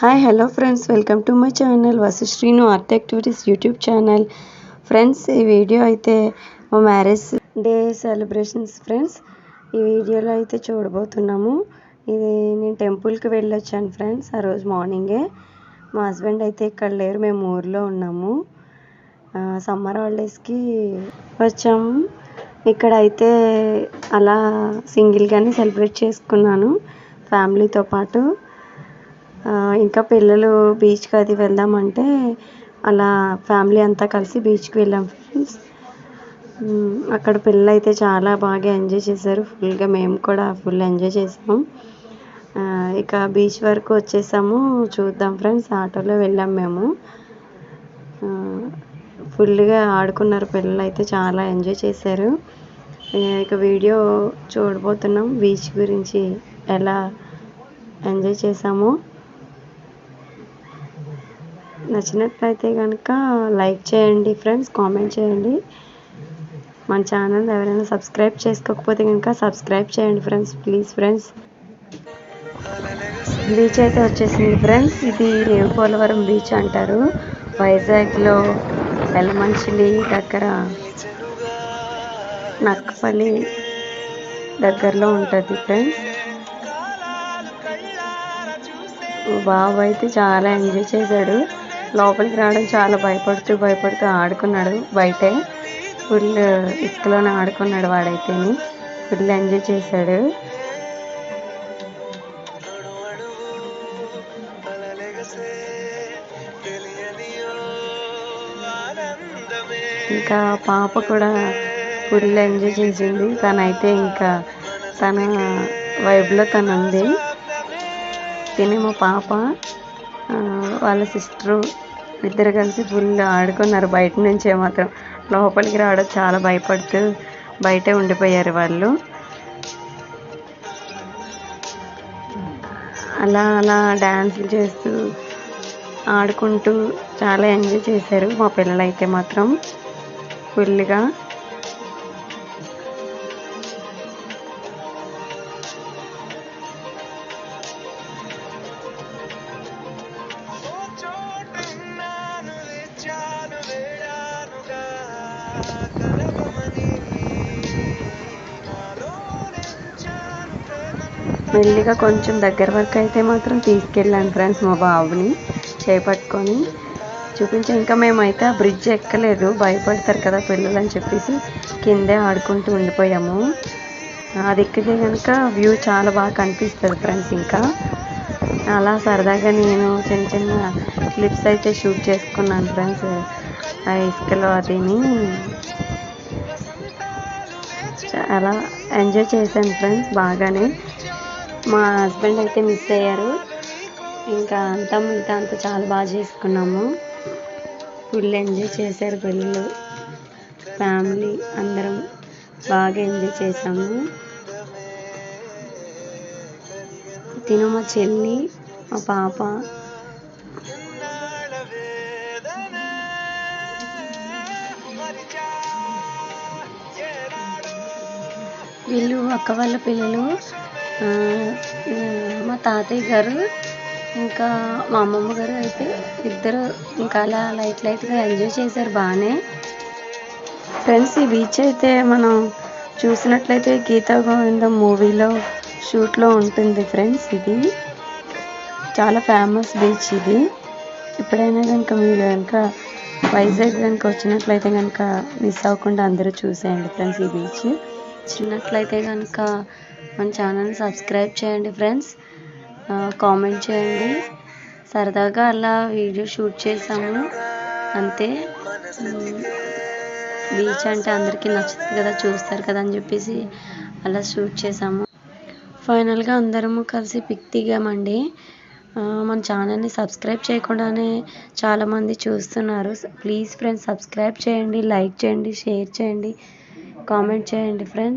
Hi hello friends, welcome to my channel Vasusrinu art activities YouTube channel. Friends, ఈ video అయితే మా marriage day celebrations friends. ఈ వీడియోలో అయితే చూడబోతున్నాము. ఇది నేను టెంపుల్కి వెళ్ళొచ్చాను ఫ్రెండ్స్. ఆ రోజు మార్నింగే మా హస్బెండ్ అయితే ఇక్కడ లేరు, మేము ఊర్లో ఉన్నాము. సమ్మర్ హాలిడేస్కి వచ్చాము. ఇక్కడ అయితే అలా సింగిల్గానే సెలబ్రేట్ చేసుకున్నాను ఫ్యామిలీతో పాటు. ఇంకా పిల్లలు బీచ్కి అది వెళ్దామంటే అలా ఫ్యామిలీ అంతా కలిసి బీచ్కి వెళ్ళాం ఫ్రెండ్స్. అక్కడ పిల్లలు అయితే చాలా బాగా ఎంజాయ్ చేశారు. ఫుల్గా మేము కూడా ఫుల్ ఎంజాయ్ చేసాము. ఇక బీచ్ వరకు వచ్చేసాము. చూద్దాం ఫ్రెండ్స్, ఆటోలో వెళ్ళాం మేము. ఫుల్గా ఆడుకున్నారు పిల్లలు, అయితే చాలా ఎంజాయ్ చేశారు. ఇక వీడియో చూడబోతున్నాం బీచ్ గురించి ఎలా ఎంజాయ్ చేసాము. నచ్చినట్లయితే కనుక లైక్ చేయండి ఫ్రెండ్స్, కామెంట్ చేయండి. మన ఛానల్ ఎవరైనా సబ్స్క్రైబ్ చేసుకోకపోతే కనుక సబ్స్క్రైబ్ చేయండి ఫ్రెండ్స్, ప్లీజ్ ఫ్రెండ్స్. బీచ్ అయితే వచ్చేసింది ఫ్రెండ్స్. ఇది రేవు పోలవరం బీచ్ అంటారు. వైజాగ్లో ఎలమంచిలి దగ్గర నక్కపల్లి దగ్గరలో ఉంటుంది ఫ్రెండ్స్. బాబు అయితే చాలా ఎంజాయ్ చేశాడు. లోపలికి రావడం చాలా భయపడుతూ ఆడుకున్నాడు. బయటే ఫుల్ ఇసుకలోనే ఆడుకున్నాడు. వాడైతే ఫుల్ ఎంజాయ్ చేశాడు. ఇంకా పాప కూడా ఫుల్ ఎంజాయ్ చేసింది. తనైతే ఇంకా తన వైబ్లో తను ఉంది. తినేమో పాప వాళ్ళ సిస్టరు ఇద్దరు కలిసి ఫుల్ ఆడుకున్నారు. బయట నుంచే మాత్రం లోపలికి రావడం చాలా భయపడుతూ బయటే ఉండిపోయారు వాళ్ళు. అలా అలా డ్యాన్సులు చేస్తూ ఆడుకుంటూ చాలా ఎంజాయ్ చేశారు మా పిల్లలైతే మాత్రం ఫుల్గా. మెల్లిగా కొంచెం దగ్గర వరకు అయితే మాత్రం తీసుకెళ్ళాను ఫ్రెండ్స్ మా బాబుని చేపట్టుకొని చూపించి. ఇంకా మేమైతే ఆ బ్రిడ్జ్ ఎక్కలేదు, భయపడతారు కదా పిల్లలు అని చెప్పేసి కిందే ఆడుకుంటూ ఉండిపోయాము. అది ఎక్కితే కనుక వ్యూ చాలా బాగా కనిపిస్తుంది ఫ్రెండ్స్. ఇంకా అలా సరదాగా నేను చిన్న చిన్న క్లిప్స్ అయితే షూట్ చేసుకున్నాను ఫ్రెండ్స్. ఆ ఇసుకలో అదిని చాలా ఎంజాయ్ చేశాను ఫ్రెండ్స్ బాగానే. మా హస్బెండ్ అయితే మిస్ అయ్యారు. ఇంకా మిగతా అంతా చాలా బాగా చేసుకున్నాము. ఫుల్ ఎంజాయ్ చేశారు పిల్లలు, ఫ్యామిలీ అందరం బాగా ఎంజాయ్ చేసాము. తిను మా చెల్లి, మా పాప, వీళ్ళు అక్క వాళ్ళ పిల్లలు, మా తాతయ్య గారు ఇంకా మా అమ్మమ్మ గారు అయితే ఇద్దరు ఇంకా అలా లైట్గా ఎంజాయ్ చేశారు బాగానే ఫ్రెండ్స్. ఈ బీచ్ అయితే మనం చూసినట్లయితే గీతా గోవిందం మూవీలో షూట్లో ఉంటుంది ఫ్రెండ్స్. ఇది చాలా ఫేమస్ బీచ్. ఇది ఎప్పుడైనా కనుక మీరు కనుక వైజాగ్ కనుక వచ్చినట్లయితే కనుక మిస్ అవ్వకుండా అందరూ చూసేయండి ఫ్రెండ్స్. ఈ బీచ్ చిన్నట్లయితే కనుక మన ఛానల్ని సబ్స్క్రైబ్ చేయండి ఫ్రెండ్స్, కామెంట్ చేయండి. సరదాగా అలా వీడియో షూట్ చేసాము అంతే. బీచ్ అంటే అందరికీ నచ్చుతుంది కదా, చూస్తారు కదా అని చెప్పేసి అలా షూట్ చేసాము. ఫైనల్గా అందరము కలిసి పిక్ దిగామండి. మన ఛానల్ని సబ్స్క్రైబ్ చేయకుండానే చాలామంది చూస్తున్నారు. ప్లీజ్ ఫ్రెండ్స్ సబ్స్క్రైబ్ చేయండి, లైక్ చేయండి, షేర్ చేయండి, కామెంట్ చేయండి ఫ్రెండ్స్.